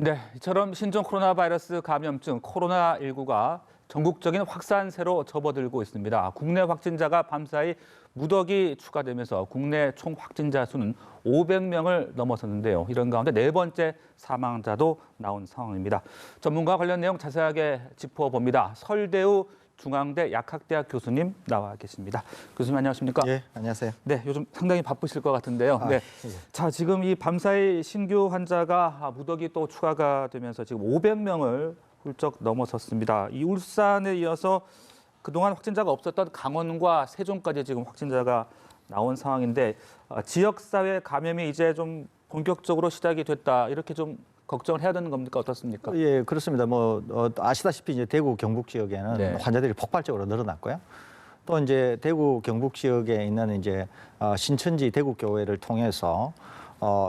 네, 이처럼 신종 코로나 바이러스 감염증 코로나19가 전국적인 확산세로 접어들고 있습니다. 국내 확진자가 밤사이 무더기 추가되면서 국내 총 확진자 수는 500명을 넘어섰는데요. 이런 가운데 네 번째 사망자도 나온 상황입니다. 전문가 관련 내용 자세하게 짚어봅니다. 설대우 중앙대 약학대학 교수님 나와 계십니다. 교수님 안녕하십니까? 예, 안녕하세요. 네, 요즘 상당히 바쁘실 것 같은데요. 네. 예. 자, 지금 이 밤사이 신규 환자가 무더기 또 추가가 되면서 지금 500명을 훌쩍 넘어섰습니다. 이 울산에 이어서 그동안 확진자가 없었던 강원과 세종까지 지금 확진자가 나온 상황인데 지역사회 감염이 이제 좀 본격적으로 시작이 됐다. 이렇게 좀 걱정을 해야 되는 겁니까? 어떻습니까? 예, 그렇습니다. 아시다시피 이제 대구 경북 지역에는 네. 환자들이 폭발적으로 늘어났고요. 또 이제 대구 경북 지역에 있는 이제 신천지 대구교회를 통해서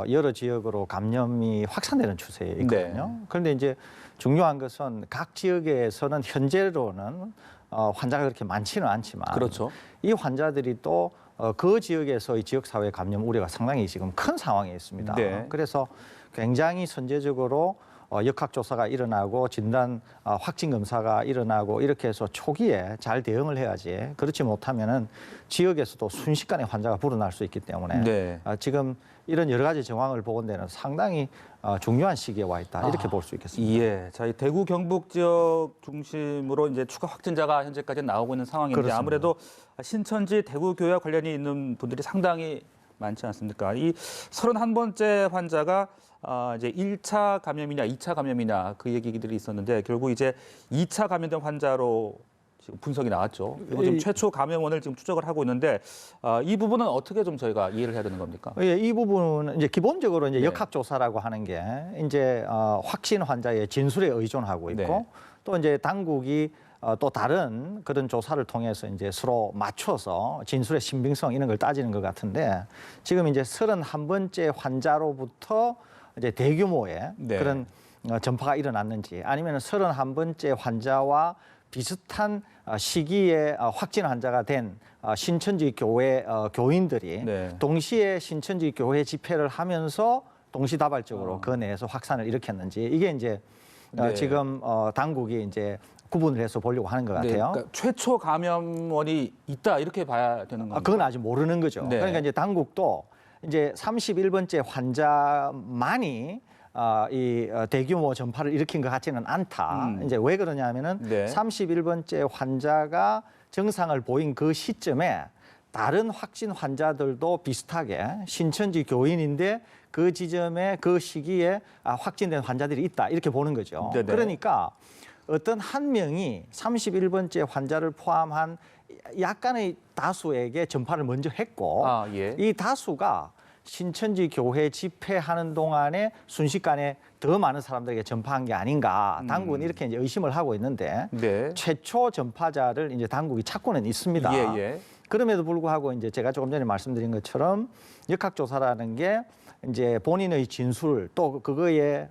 여러 지역으로 감염이 확산되는 추세에 있거든요. 네. 그런데 이제 중요한 것은 각 지역에서는 현재로는 환자가 그렇게 많지는 않지만 그렇죠. 이 환자들이 또 그 지역에서의 지역사회 감염 우려가 상당히 지금 큰 상황에 있습니다. 네. 그래서 굉장히 선제적으로 역학조사가 일어나고 진단 확진 검사가 일어나고 이렇게 해서 초기에 잘 대응을 해야지 그렇지 못하면은 지역에서도 순식간에 환자가 불어날 수 있기 때문에 네. 지금 이런 여러 가지 정황을 보건대는 상당히 중요한 시기에 와 있다 이렇게 볼 수 있겠습니다. 예, 저희 대구 경북 지역 중심으로 이제 추가 확진자가 현재까지 나오고 있는 상황인데 그렇습니다. 아무래도 신천지 대구 교회와 관련이 있는 분들이 상당히 많지 않습니까? 이 31번째 환자가 이제 1차 감염이냐 2차 감염이냐 그 얘기들이 있었는데 결국 이제 2차 감염된 환자로 지금 분석이 나왔죠. 그리고 좀 최초 감염원을 지금 추적을 하고 있는데 이 부분은 어떻게 좀 저희가 이해를 해야 되는 겁니까? 예, 이 부분은 이제 기본적으로 이제 네. 역학조사라고 하는 게 이제 확진 환자의 진술에 의존하고 있고 네. 또 이제 당국이 또 다른 그런 조사를 통해서 이제 서로 맞춰서 진술의 신빙성 이런 걸 따지는 것 같은데 지금 이제 31번째 환자로부터 이제 대규모의 네. 그런 전파가 일어났는지 아니면 31번째 환자와 비슷한 시기에 확진 환자가 된 신천지 교회 교인들이 네. 동시에 신천지 교회 집회를 하면서 동시다발적으로 그 내에서 확산을 일으켰는지 이게 이제 네. 지금 당국이 이제 구분을 해서 보려고 하는 것 네, 같아요. 그러니까 최초 감염원이 있다 이렇게 봐야 되는 겁니까? 그건 아직 모르는 거죠. 네. 그러니까 이제 당국도 이제 31번째 환자만이 이 대규모 전파를 일으킨 것 같지는 않다. 이제 왜 그러냐면은 네. 31번째 환자가 증상을 보인 그 시점에 다른 확진 환자들도 비슷하게 신천지 교인인데 그 지점에 그 시기에 확진된 환자들이 있다 이렇게 보는 거죠. 네네. 그러니까 어떤 한 명이 31번째 환자를 포함한 약간의 다수에게 전파를 먼저 했고 예. 이 다수가 신천지 교회 집회하는 동안에 순식간에 더 많은 사람들에게 전파한 게 아닌가 당국은 이렇게 이제 의심을 하고 있는데 네. 최초 전파자를 이제 당국이 찾고는 있습니다. 예, 예. 그럼에도 불구하고 이제 제가 조금 전에 말씀드린 것처럼 역학조사라는 게 이제 본인의 진술 또 그거의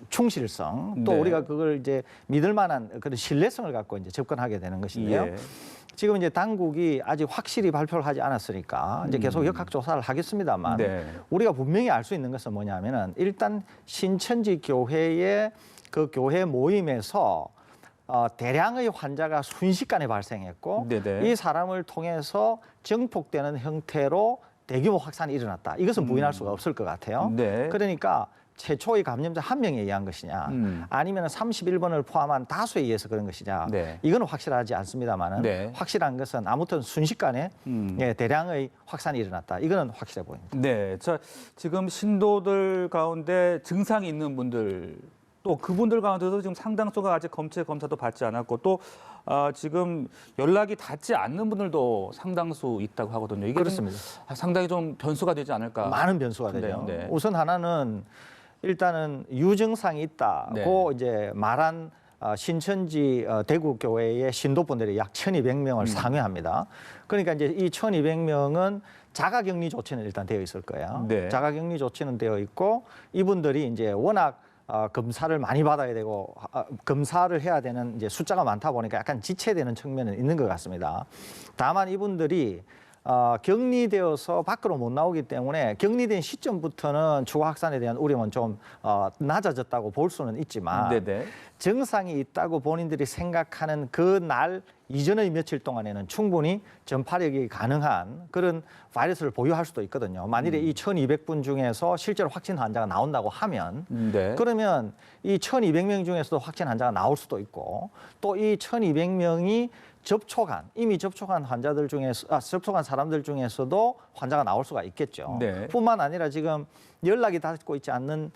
충실성 또 네. 우리가 그걸 이제 믿을 만한 그런 신뢰성을 갖고 이제 접근하게 되는 것인데요. 예. 지금 이제 당국이 아직 확실히 발표를 하지 않았으니까 이제 계속 역학조사를 하겠습니다만 네. 우리가 분명히 알 수 있는 것은 뭐냐면은 일단 신천지 교회의 그 교회 모임에서 대량의 환자가 순식간에 발생했고 네네. 이 사람을 통해서 증폭되는 형태로 대규모 확산이 일어났다. 이것은 부인할 수가 없을 것 같아요. 네. 그러니까 최초의 감염자 한 명에 의한 것이냐 아니면 31번을 포함한 다수에 의해서 그런 것이냐 네. 이거는 확실하지 않습니다만은 네. 확실한 것은 아무튼 순식간에 예, 대량의 확산이 일어났다. 이거는 확실해 보입니다. 네. 자, 지금 신도들 가운데 증상이 있는 분들 또 그분들 가운데도 지금 상당수가 아직 검사도 받지 않았고 또 지금 연락이 닿지 않는 분들도 상당수 있다고 하거든요. 이게 그렇습니다. 상당히 좀 변수가 되지 않을까. 많은 변수가 싶은데요. 되죠. 네. 우선 하나는 일단은 유증상이 있다고 이제 말한 신천지 대구 교회의 신도분들이 약 1,200명을 상회합니다. 그러니까 이제 이 1,200명은 자가격리 조치는 일단 되어 있을 거예요. 네. 자가격리 조치는 되어 있고 이분들이 이제 워낙 검사를 많이 받아야 되고 검사를 해야 되는 이제 숫자가 많다 보니까 약간 지체되는 측면은 있는 것 같습니다. 다만 이분들이 격리되어서 밖으로 못 나오기 때문에 격리된 시점부터는 추가 확산에 대한 우려는 좀 낮아졌다고 볼 수는 있지만 네네. 증상이 있다고 본인들이 생각하는 그 날 이전의 며칠 동안에는 충분히 전파력이 가능한 그런 바이러스를 보유할 수도 있거든요. 만일에 이 1,200분 중에서 실제로 확진 환자가 나온다고 하면 네. 그러면 이 1,200명 중에서도 확진 환자가 나올 수도 있고 또 이 1,200명이 이미 접촉한 환자들 중에서 접촉한 사람들 중에서도 환자가 나올 수가 있겠죠. 네. 뿐만 아니라 지금 연락이 닿고 있지 않는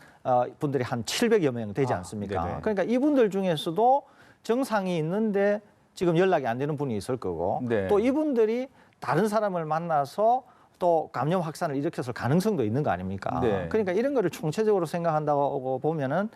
분들이 한 700여 명 되지 않습니까? 네네. 그러니까 이분들 중에서도 증상이 있는데 지금 연락이 안 되는 분이 있을 거고 네. 또 이분들이 다른 사람을 만나서 또 감염 확산을 일으켰을 가능성도 있는 거 아닙니까? 네. 그러니까 이런 거를 총체적으로 생각한다고 보면은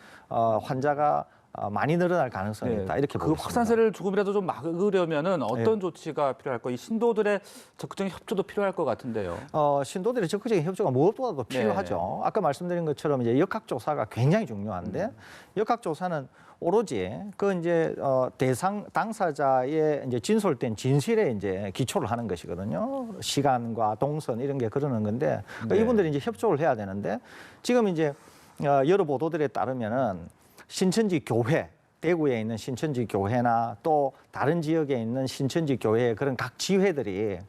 환자가 많이 늘어날 가능성이 있다 이렇게 그 보겠습니다. 확산세를 조금이라도 좀 막으려면은 어떤 조치가 필요할까? 이 신도들의 적극적인 협조도 필요할 것 같은데요. 신도들의 적극적인 협조가 무엇보다도 필요하죠. 아까 말씀드린 것처럼 이제 역학조사가 굉장히 중요한데 역학조사는 오로지 그 이제 대상 당사자의 이제 진솔된 진실에 이제 기초를 하는 것이거든요. 시간과 동선 이런 게 그러는 건데 그러니까 네. 이분들이 이제 협조를 해야 되는데 지금 이제 여러 보도들에 따르면은 신천지 교회 대구에 있는 신천지 교회나 또 다른 지역에 있는 신천지 교회의 그런 각 지회들이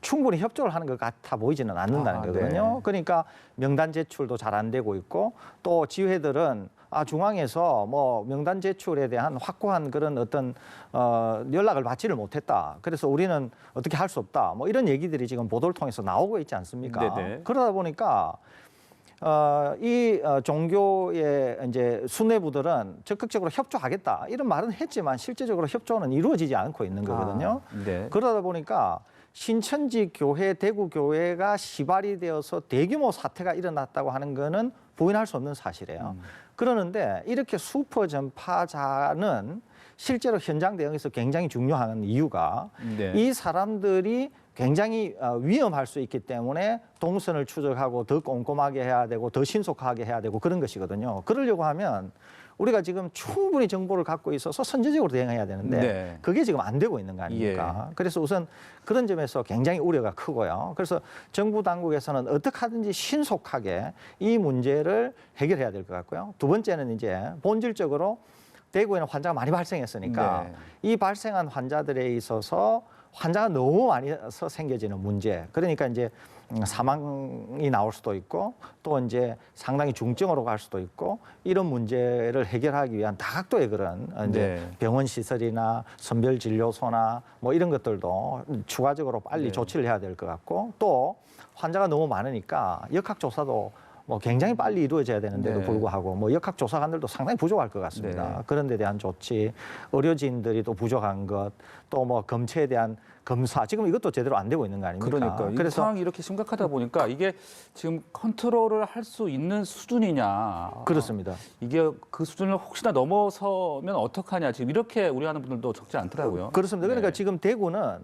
충분히 협조를 하는 것 같아 보이지는 않는다는 거거든요. 네. 그러니까 명단 제출도 잘 안 되고 있고 또 지회들은 중앙에서 뭐 명단 제출에 대한 확고한 그런 어떤 연락을 받지를 못했다. 그래서 우리는 어떻게 할 수 없다. 뭐 이런 얘기들이 지금 보도를 통해서 나오고 있지 않습니까? 네네. 그러다 보니까 이 종교의 이제 수뇌부들은 적극적으로 협조하겠다 이런 말은 했지만 실제적으로 협조는 이루어지지 않고 있는 거거든요. 네. 그러다 보니까 신천지 교회, 대구 교회가 시발이 되어서 대규모 사태가 일어났다고 하는 거는 부인할 수 없는 사실이에요. 그러는데 이렇게 수퍼 전파자는 실제로 현장 대응에서 굉장히 중요한 이유가 네. 이 사람들이 굉장히 위험할 수 있기 때문에 동선을 추적하고 더 꼼꼼하게 해야 되고 더 신속하게 해야 되고 그런 것이거든요. 그러려고 하면 우리가 지금 충분히 정보를 갖고 있어서 선제적으로 대응해야 되는데 네. 그게 지금 안 되고 있는 거 아닙니까? 그래서 우선 그런 점에서 굉장히 우려가 크고요. 그래서 정부 당국에서는 어떻게 하든지 신속하게 이 문제를 해결해야 될 것 같고요. 두 번째는 이제 본질적으로 대구에는 환자가 많이 발생했으니까 네. 이 발생한 환자들에 있어서 환자가 너무 많이 생겨지는 문제. 그러니까 이제 사망이 나올 수도 있고 또 이제 상당히 중증으로 갈 수도 있고 이런 문제를 해결하기 위한 다각도의 그런 이제 네. 병원 시설이나 선별 진료소나 뭐 이런 것들도 추가적으로 빨리 네. 조치를 해야 될 것 같고 또 환자가 너무 많으니까 역학조사도 뭐 굉장히 빨리 이루어져야 되는데도 네. 불구하고 뭐 역학조사관들도 상당히 부족할 것 같습니다. 네. 그런 데 대한 조치, 의료진들이 또 부족한 것, 또 뭐 검체에 대한 검사, 지금 이것도 제대로 안 되고 있는 거 아닙니까? 그러니까 이 그래서 상황이 이렇게 심각하다 보니까 이게 지금 컨트롤을 할 수 있는 수준이냐? 그렇습니다. 이게 그 수준을 혹시나 넘어서면 어떡하냐? 지금 이렇게 우려하는 분들도 적지 않더라고요. 그렇습니다. 그러니까 네. 지금 대구는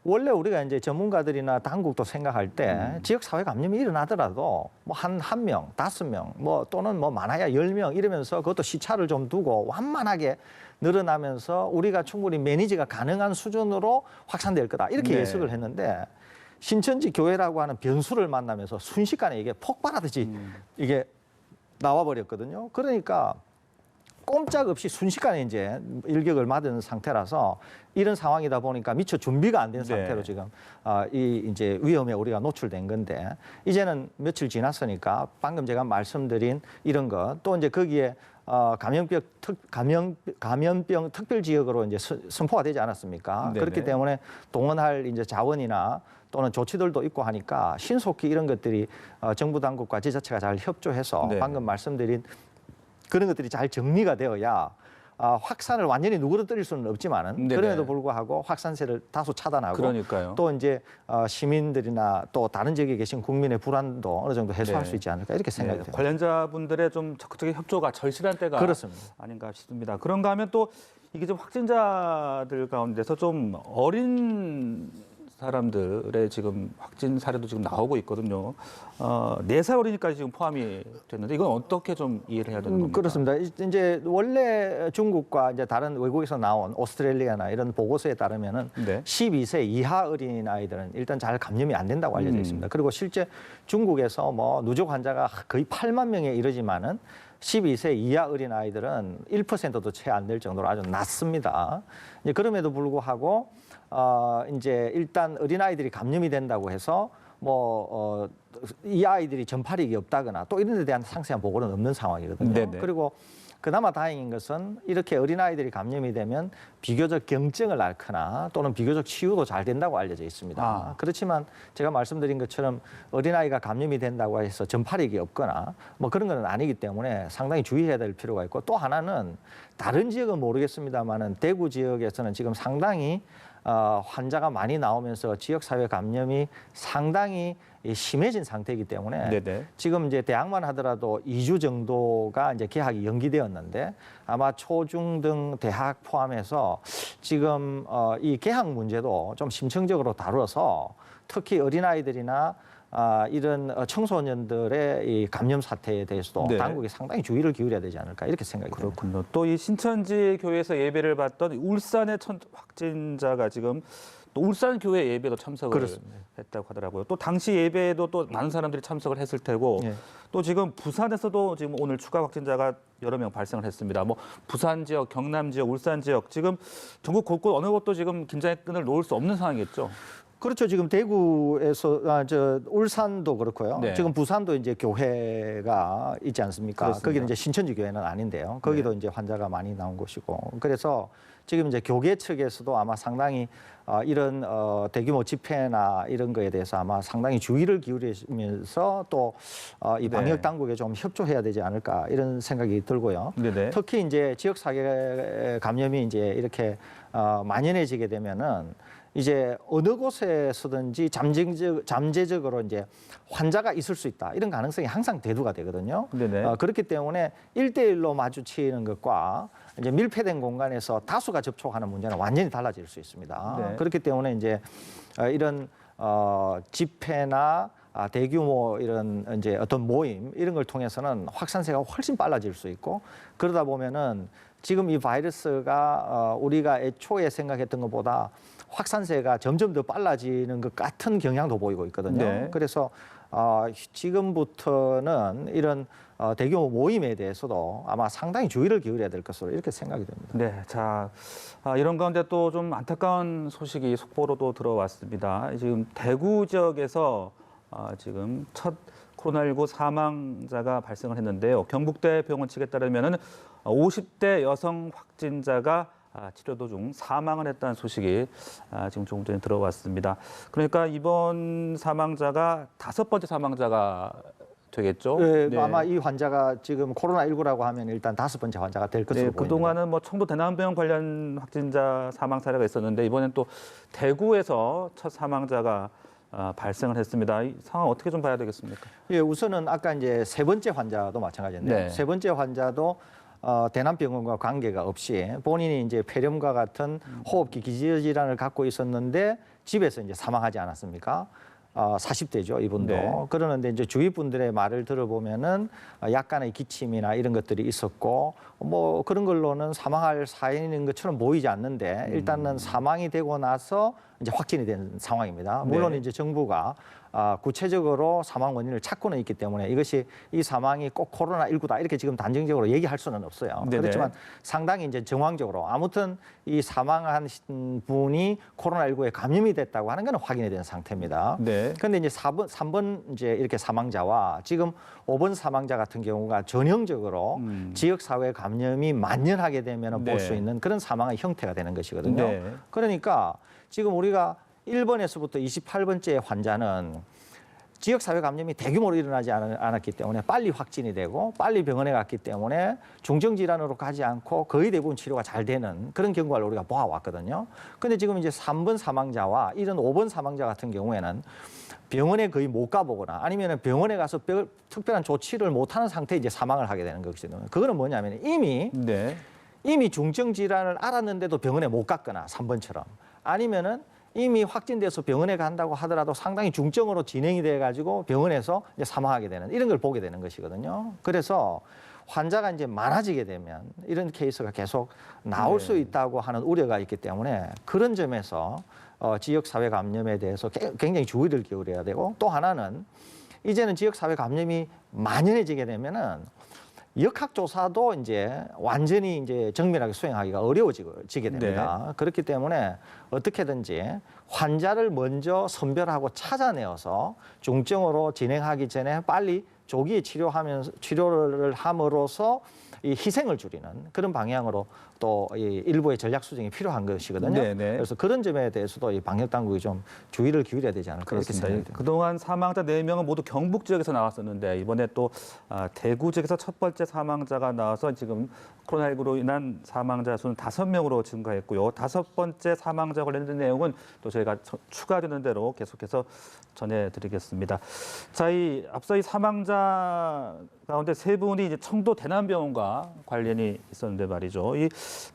원래 우리가 이제 전문가들이나 당국도 생각할 때 지역 사회 감염이 일어나더라도 뭐 한 명, 5명, 뭐 또는 뭐 많아야 10명 이러면서 그것도 시차를 좀 두고 완만하게 늘어나면서 우리가 충분히 매니지가 가능한 수준으로 확산될 거다. 이렇게 네. 예측을 했는데 신천지 교회라고 하는 변수를 만나면서 순식간에 이게 폭발하듯이 이게 나와버렸거든요. 그러니까 꼼짝없이 순식간에 이제 일격을 맞은 상태라서 이런 상황이다 보니까 미처 준비가 안 된 상태로 네. 지금 이 이제 위험에 우리가 노출된 건데 이제는 며칠 지났으니까 방금 제가 말씀드린 이런 것 또 이제 거기에 감염병 특별 지역으로 이제 선포가 되지 않았습니까? 네네. 그렇기 때문에 동원할 이제 자원이나 또는 조치들도 있고 하니까 신속히 이런 것들이 정부 당국과 지자체가 잘 협조해서 네. 방금 말씀드린 그런 것들이 잘 정리가 되어야 확산을 완전히 누그러뜨릴 수는 없지만은 네네. 그럼에도 불구하고 확산세를 다소 차단하고 그러니까요. 또 이제 시민들이나 또 다른 지역에 계신 국민의 불안도 어느 정도 해소할 네. 수 있지 않을까 이렇게 생각이 네, 됩니다. 관련자분들의 좀 적극적인 협조가 절실한 때가 그렇습니다. 아닌가 싶습니다. 그런가 하면 또 이게 좀 확진자들 가운데서 좀 어린 사람들의 지금 확진 사례도 지금 나오고 있거든요. 4살 어린이까지 지금 포함이 됐는데 이건 어떻게 좀 이해를 해야 되는 겁니까? 그렇습니다. 이제 원래 중국과 이제 다른 외국에서 나온 오스트레일리아나 이런 보고서에 따르면은 네. 12세 이하 어린 아이들은 일단 잘 감염이 안 된다고 알려져 있습니다. 그리고 실제 중국에서 뭐 누적 환자가 거의 8만 명에 이르지만은 12세 이하 어린 아이들은 1%도 채 안 될 정도로 아주 낮습니다. 이제 그럼에도 불구하고 이제 일단 어린 아이들이 감염이 된다고 해서 이 아이들이 전파력이 없다거나 또 이런 데 대한 상세한 보고는 없는 상황이거든요. 네네. 그리고 그나마 다행인 것은 이렇게 어린아이들이 감염이 되면 비교적 경증을 앓거나 또는 비교적 치유도 잘 된다고 알려져 있습니다. 그렇지만 제가 말씀드린 것처럼 어린아이가 감염이 된다고 해서 전파력이 없거나 뭐 그런 건 아니기 때문에 상당히 주의해야 될 필요가 있고, 또 하나는 다른 지역은 모르겠습니다만은 대구 지역에서는 지금 상당히 환자가 많이 나오면서 지역사회 감염이 상당히 심해진 상태이기 때문에 네네. 지금 이제 대학만 하더라도 2주 정도가 이제 개학이 연기되었는데 아마 초중등 대학 포함해서 지금 이 개학 문제도 좀 심층적으로 다뤄서 특히 어린아이들이나 이런 청소년들의 이 감염 사태에 대해서도 네. 당국이 상당히 주의를 기울여야 되지 않을까 이렇게 생각이 듭니다. 그렇군요. 또 이 신천지 교회에서 예배를 받던 울산의 확진자가 지금 또 울산 교회 예배도 참석을 그렇습니다. 했다고 하더라고요. 또 당시 예배에도 또 많은 사람들이 참석을 했을 테고 예. 또 지금 부산에서도 지금 오늘 추가 확진자가 여러 명 발생을 했습니다. 뭐 부산 지역, 경남 지역, 울산 지역 지금 전국 곳곳 어느 곳도 지금 긴장의 끈을 놓을 수 없는 상황이겠죠. 그렇죠. 지금 대구에서 울산도 그렇고요. 네. 지금 부산도 이제 교회가 있지 않습니까? 그렇습니다. 거기는 이제 신천지 교회는 아닌데요. 거기도 이제 환자가 많이 나온 곳이고. 그래서 지금 이제 교계 측에서도 아마 상당히 이런 대규모 집회나 이런 거에 대해서 아마 상당히 주의를 기울이면서 또 이 방역 당국에 좀 협조해야 되지 않을까 이런 생각이 들고요. 네네. 특히 이제 지역 사회 감염이 이제 이렇게 만연해지게 되면은 이제 어느 곳에서든지 잠재적으로 이제 환자가 있을 수 있다. 이런 가능성이 항상 대두가 되거든요. 네네. 그렇기 때문에 1대1로 마주치는 것과 이제 밀폐된 공간에서 다수가 접촉하는 문제는 완전히 달라질 수 있습니다. 네. 그렇기 때문에 이제 이런 집회나 대규모 이런 이제 어떤 모임 이런 걸 통해서는 확산세가 훨씬 빨라질 수 있고, 그러다 보면은 지금 이 바이러스가 우리가 애초에 생각했던 것보다 확산세가 점점 더 빨라지는 것 같은 경향도 보이고 있거든요. 네. 그래서 지금부터는 이런 대규모 모임에 대해서도 아마 상당히 주의를 기울여야 될 것으로 이렇게 생각이 됩니다. 네, 자 이런 가운데 또 좀 안타까운 소식이 속보로도 들어왔습니다. 지금 대구 지역에서 지금 첫 코로나19 사망자가 발생을 했는데요. 경북대 병원 측에 따르면은 50대 여성 확진자가 치료 도중 사망을 했다는 소식이 지금 조금 전에 들어왔습니다. 그러니까 이번 사망자가 5번째 사망자가 되겠죠? 네, 아마 이 환자가 지금 코로나19라고 하면 일단 5번째 환자가 될 것으로 보입니다. 그동안은 뭐 청도 대남병원 관련 확진자 사망 사례가 있었는데 이번엔 또 대구에서 첫 사망자가 발생을 했습니다. 이 상황 어떻게 좀 봐야 되겠습니까? 예, 우선은 아까 이제 3번째 환자도 마찬가지인데요. 네. 3번째 환자도 대남병원과 관계가 없이 본인이 이제 폐렴과 같은 호흡기 기저질환을 갖고 있었는데 집에서 이제 사망하지 않았습니까? 40대죠, 이분도. 네. 그러는데 이제 주위 분들의 말을 들어보면은 약간의 기침이나 이런 것들이 있었고 뭐 그런 걸로는 사망할 사인인 것처럼 보이지 않는데 일단은 사망이 되고 나서 이제 확진이 된 상황입니다. 물론 네. 이제 정부가 구체적으로 사망 원인을 찾고는 있기 때문에 이것이 이 사망이 꼭 코로나19다 이렇게 지금 단정적으로 얘기할 수는 없어요. 네네. 그렇지만 상당히 이제 정황적으로 아무튼 이 사망한 분이 코로나19에 감염이 됐다고 하는 것은 확인이 된 상태입니다. 네. 그런데 이제 3번 이제 이렇게 사망자와 지금 5번 사망자 같은 경우가 전형적으로 지역 사회 감염이 만연하게 되면 네. 볼 수 있는 그런 사망의 형태가 되는 것이거든요. 네. 그러니까 지금 우리가 1번에서부터 28번째 환자는 지역사회 감염이 대규모로 일어나지 않았기 때문에 빨리 확진이 되고 빨리 병원에 갔기 때문에 중증질환으로 가지 않고 거의 대부분 치료가 잘 되는 그런 경과를 우리가 보아왔거든요. 그런데 지금 이제 3번 사망자와 이런 5번 사망자 같은 경우에는 병원에 거의 못 가보거나 아니면 병원에 가서 특별한 조치를 못하는 상태에 이제 사망을 하게 되는 것이거든요. 그거는 뭐냐면 이미 중증질환을 알았는데도 병원에 못 갔거나 3번처럼 아니면은 이미 확진돼서 병원에 간다고 하더라도 상당히 중증으로 진행이 돼가지고 병원에서 이제 사망하게 되는 이런 걸 보게 되는 것이거든요. 그래서 환자가 이제 많아지게 되면 이런 케이스가 계속 나올 수 있다고 하는 우려가 있기 때문에 그런 점에서 지역사회 감염에 대해서 굉장히 주의를 기울여야 되고 또 하나는 이제는 지역사회 감염이 만연해지게 되면은 역학조사도 이제 완전히 이제 정밀하게 수행하기가 어려워지게 됩니다. 네. 그렇기 때문에 어떻게든지 환자를 먼저 선별하고 찾아내어서 중증으로 진행하기 전에 빨리 조기에 치료를 함으로써 이 희생을 줄이는 그런 방향으로 또 이 일부의 전략 수정이 필요한 것이거든요. 네네. 그래서 그런 점에 대해서도 이 방역 당국이 좀 주의를 기울여야 되지 않을까 이렇게 생각합니다. 그동안 사망자 4명은 모두 경북 지역에서 나왔었는데 이번에 또 대구 지역에서 첫 번째 사망자가 나와서 지금 코로나19로 인한 사망자 수는 5명으로 증가했고요. 5번째 사망자 관련된 내용은 또 저희가 추가되는 대로 계속해서 전해드리겠습니다. 자, 앞서 이 사망자 가운데 3분이 이제 청도 대남병원과 관련이 있었는데 말이죠. 이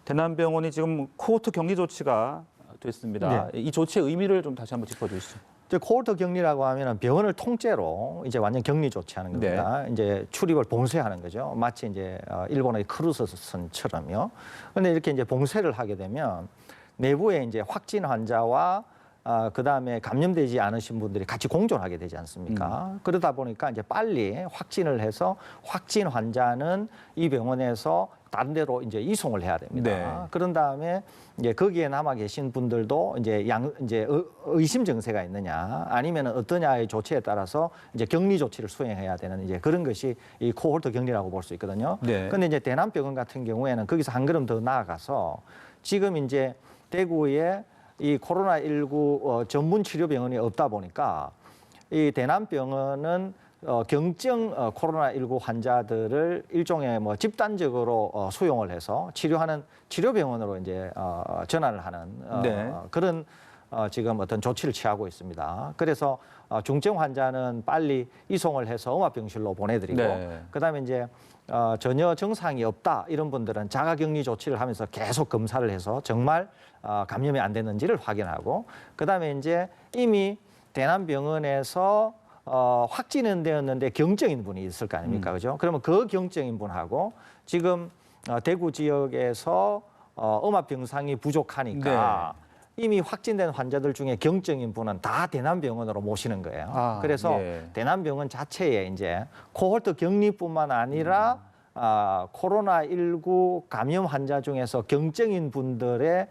대남병원이 지금 코호트 격리 조치가 됐습니다. 이 조치의 의미를 좀 다시 한번 짚어주시죠. 이제 코호트 격리라고 하면은 병원을 통째로 이제 완전 격리 조치하는 겁니다. 이제 출입을 봉쇄하는 거죠. 마치 이제 일본의 크루즈선처럼요. 그런데 이렇게 이제 봉쇄를 하게 되면 내부에 이제 확진 환자와 그다음에 감염되지 않으신 분들이 같이 공존하게 되지 않습니까? 그러다 보니까 이제 빨리 확진을 해서 확진 환자는 이 병원에서 다른 데로 이제 이송을 해야 됩니다. 네. 그런 다음에 이제 거기에 남아 계신 분들도 이제 의심 증세가 있느냐 아니면 어떠냐의 조치에 따라서 이제 격리 조치를 수행해야 되는 이제 그런 것이 이 코호르트 격리라고 볼 수 있거든요. 네. 그런데 이제 대남병원 같은 경우에는 거기서 한 걸음 더 나아가서 지금 이제 대구에 이 코로나19 전문 치료병원이 없다 보니까 이 대남병원은 경증 코로나19 환자들을 일종의 뭐 집단적으로 수용을 해서 치료하는 치료병원으로 이제 전환을 하는 그런 지금 어떤 조치를 취하고 있습니다. 그래서 중증 환자는 빨리 이송을 해서 음압병실로 보내드리고 그다음에 이제 전혀 증상이 없다 이런 분들은 자가격리 조치를 하면서 계속 검사를 해서 정말 감염이 안 됐는지를 확인하고 그다음에 이제 이미 대남병원에서 확진은 되었는데 경증인 분이 있을 거 아닙니까, 그죠? 그러면 그 경증인 분하고 지금 대구 지역에서 음압 병상이 부족하니까 이미 확진된 환자들 중에 경증인 분은 다 대남병원으로 모시는 거예요. 그래서 대남병원 자체에 이제 코호르트 격리뿐만 아니라 코로나19 감염 환자 중에서 경증인 분들의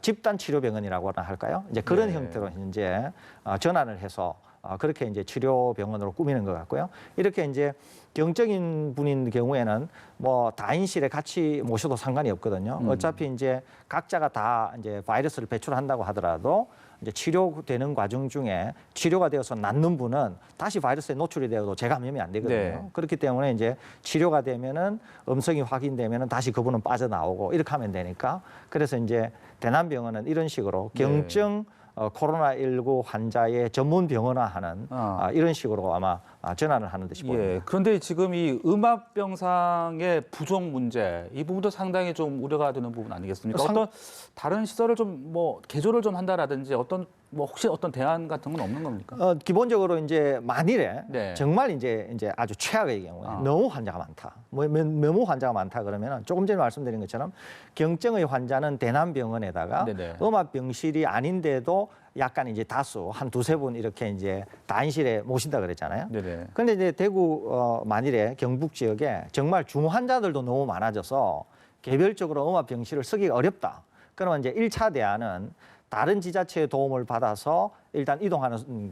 집단 치료병원이라고 할까요? 이제 그런 형태로 이제 전환을 해서 그렇게 이제 치료병원으로 꾸미는 것 같고요. 이렇게 이제 경증인 분인 경우에는 뭐 다인실에 같이 모셔도 상관이 없거든요. 어차피 이제 각자가 다 이제 바이러스를 배출한다고 하더라도 이제 치료되는 과정 중에 치료가 되어서 낫는 분은 다시 바이러스에 노출이 되어도 재감염이 안 되거든요. 그렇기 때문에 이제 치료가 되면은 음성이 확인되면은 다시 그분은 빠져나오고 이렇게 하면 되니까 그래서 이제 대남병원은 이런 식으로 경증 코로나19 환자의 전문 병원화하는 이런 식으로 아마 전환을 하는 듯이 보입니다. 그런데 지금 이 음압병상의 부족 문제 이 부분도 상당히 좀 우려가 되는 부분 아니겠습니까? 어떤 다른 시설을 좀 뭐 개조를 좀 한다라든지 어떤 뭐 혹시 어떤 대안 같은 건 없는 겁니까? 기본적으로 이제 만일에 정말 이제 아주 최악의 경우에 너무 환자가 많다. 너무 환자가 많다 그러면 조금 전에 말씀드린 것처럼 경증의 환자는 대남병원에다가 음압병실이 아닌데도 약간 이제 다수 한 두세 분 이렇게 이제 다인실에 모신다 그랬잖아요. 그런데 이제 대구 만일에 경북 지역에 정말 중환자들도 너무 많아져서 개별적으로 음압병실을 쓰기가 어렵다. 그러면 이제 1차 대안은 다른 지자체의 도움을 받아서 일단 이동하는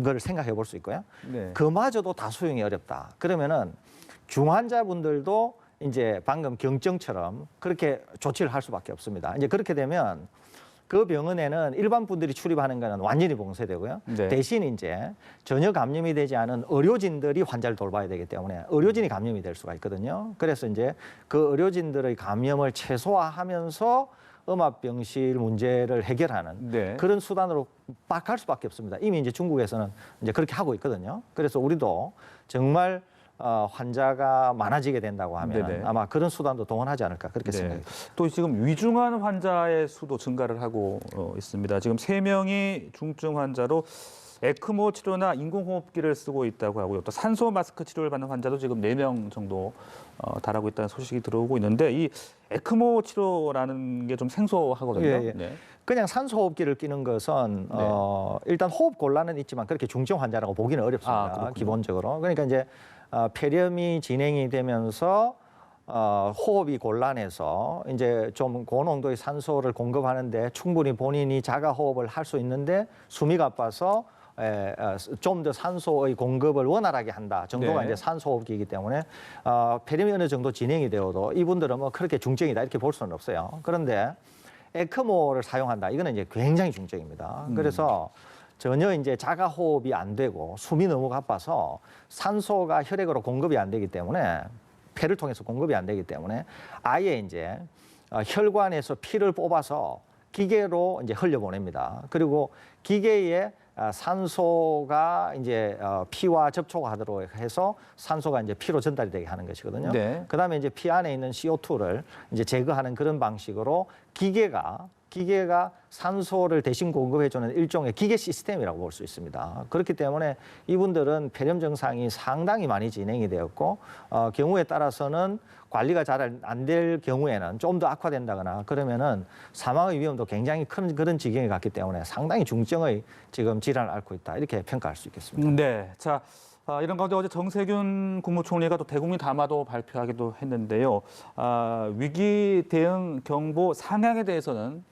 걸 생각해 볼 수 있고요. 그마저도 다 수용이 어렵다. 그러면은 중환자분들도 이제 방금 경증처럼 그렇게 조치를 할 수밖에 없습니다. 이제 그렇게 되면 그 병원에는 일반 분들이 출입하는 거는 완전히 봉쇄되고요. 대신 이제 전혀 감염이 되지 않은 의료진들이 환자를 돌봐야 되기 때문에 의료진이 감염이 될 수가 있거든요. 그래서 이제 그 의료진들의 감염을 최소화하면서 음압병실 문제를 해결하는 그런 수단으로 갈 수밖에 없습니다. 이미 이제 중국에서는 이제 그렇게 하고 있거든요. 그래서 우리도 정말 환자가 많아지게 된다고 하면 네네. 아마 그런 수단도 동원하지 않을까 그렇게 네. 생각합니다. 또 지금 위중한 환자의 수도 증가를 하고 있습니다. 지금 3명이 중증 환자로 에크모 치료나 인공호흡기를 쓰고 있다고 하고요. 또 산소 마스크 치료를 받는 환자도 지금 4명 정도 달하고 있다는 소식이 들어오고 있는데 이 에크모 치료라는 게 좀 생소하거든요. 예, 예. 네. 그냥 산소호흡기를 끼는 것은 일단 호흡 곤란은 있지만 그렇게 중증 환자라고 보기는 어렵습니다. 그렇군요. 기본적으로. 그러니까 이제 폐렴이 진행이 되면서 호흡이 곤란해서 이제 좀 고농도의 산소를 공급하는데 충분히 본인이 자가 호흡을 할 수 있는데 숨이 가빠서 좀 더 산소의 공급을 원활하게 한다 정도가 네. 이제 산소호흡기이기 때문에 폐렴이 어느 정도 진행이 되어도 이분들은 뭐 그렇게 중증이다 이렇게 볼 수는 없어요. 그런데 에크모를 사용한다. 이거는 이제 굉장히 중증입니다. 그래서 전혀 이제 자가 호흡이 안 되고 숨이 너무 가빠서 산소가 혈액으로 공급이 안 되기 때문에 폐를 통해서 공급이 안 되기 때문에 아예 이제 혈관에서 피를 뽑아서 기계로 이제 흘려보냅니다. 그리고 기계에 산소가 이제 피와 접촉하도록 해서 산소가 이제 피로 전달이 되게 하는 것이거든요. 네. 그다음에 이제 피 안에 있는 CO2를 이제 제거하는 그런 방식으로 기계가 산소를 대신 공급해주는 일종의 기계 시스템이라고 볼 수 있습니다. 그렇기 때문에 이분들은 폐렴 증상이 상당히 많이 진행이 되었고 경우에 따라서는 관리가 잘 안 될 경우에는 좀 더 악화된다거나 그러면은 사망의 위험도 굉장히 큰 그런 지경에 갔기 때문에 상당히 중증의 지금 질환을 앓고 있다 이렇게 평가할 수 있겠습니다. 네. 자, 이런 가운데 어제 정세균 국무총리가 또 대국민 담화도 발표하기도 했는데요. 위기 대응 경보 상향에 대해서는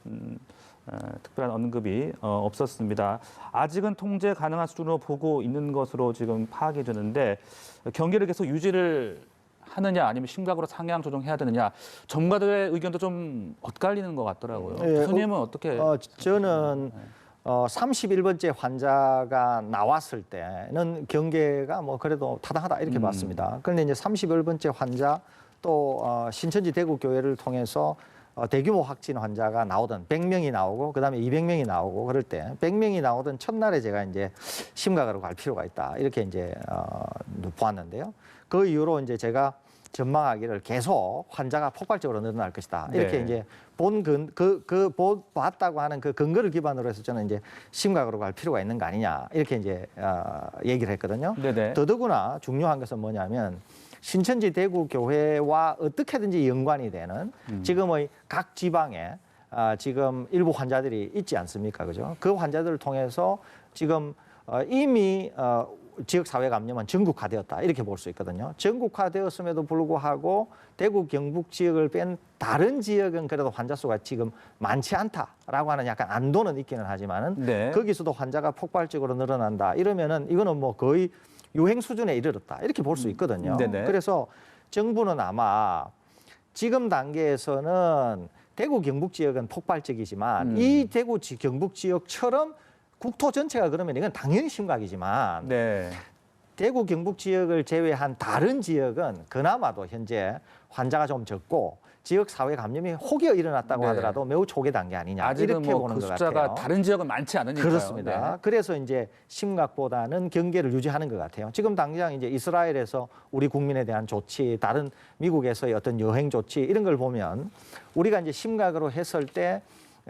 특별한 언급이 없었습니다. 아직은 통제 가능한 수준으로 보고 있는 것으로 지금 파악이 되는데 경계를 계속 유지를 하느냐 아니면 심각으로 상향 조정해야 되느냐 전문가들의 의견도 좀 엇갈리는 것 같더라고요. 교수님은 어떻게? 저는 31번째 환자가 나왔을 때는 경계가 뭐 그래도 타당하다 이렇게 봤습니다. 그런데 이제 31번째 환자 또 신천지 대구교회를 통해서 대규모 확진 환자가 나오던 100명이 나오고 그다음에 200명이 나오고 그럴 때 100명이 나오던 첫날에 제가 이제 심각으로 갈 필요가 있다 이렇게 이제 보았는데요. 그 이후로 이제 제가 전망하기를 계속 환자가 폭발적으로 늘어날 것이다 이렇게 네. 이제 봤다고 하는 그 근거를 기반으로 해서 저는 이제 심각으로 갈 필요가 있는 거 아니냐 이렇게 이제 얘기를 했거든요. 네네. 더더구나 중요한 것은 뭐냐면 신천지 대구교회와 어떻게든지 연관이 되는 지금의 각 지방에 지금 일부 환자들이 있지 않습니까? 그죠? 그 환자들을 통해서 지금 이미 지역사회 감염은 전국화되었다 이렇게 볼 수 있거든요. 전국화되었음에도 불구하고 대구 경북 지역을 뺀 다른 지역은 그래도 환자 수가 지금 많지 않다라고 하는 약간 안도는 있기는 하지만은 네. 거기서도 환자가 폭발적으로 늘어난다 이러면은 이거는 뭐 거의 유행 수준에 이르렀다 이렇게 볼 수 있거든요. 네네. 그래서 정부는 아마 지금 단계에서는 대구 경북 지역은 폭발적이지만 이 대구 경북 지역처럼 국토 전체가 그러면 이건 당연히 심각이지만 네. 대구 경북 지역을 제외한 다른 지역은 그나마도 현재 환자가 좀 적고 지역 사회 감염이 혹여 일어났다고 네. 하더라도 매우 초기 단계 아니냐 아직은 이렇게 뭐 보는 그 것 숫자가 같아요. 다른 지역은 많지 않으니까요. 그렇습니다. 네. 그래서 이제 심각보다는 경계를 유지하는 것 같아요. 지금 당장 이제 이스라엘에서 우리 국민에 대한 조치, 다른 미국에서의 어떤 여행 조치 이런 걸 보면 우리가 이제 심각으로 했을 때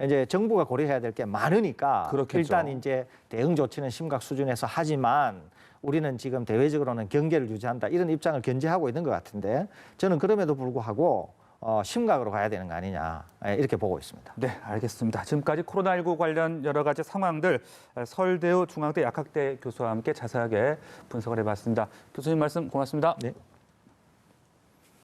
이제 정부가 고려해야 될 게 많으니까 그렇겠죠. 일단 이제 대응 조치는 심각 수준에서 하지만 우리는 지금 대외적으로는 경계를 유지한다 이런 입장을 견지하고 있는 것 같은데 저는 그럼에도 불구하고 심각으로 가야 되는 거 아니냐 이렇게 보고 있습니다. 네, 알겠습니다. 지금까지 코로나19 관련 여러 가지 상황들 서울대우 중앙대 약학대 교수와 함께 자세하게 분석을 해봤습니다. 교수님 말씀 고맙습니다. 네.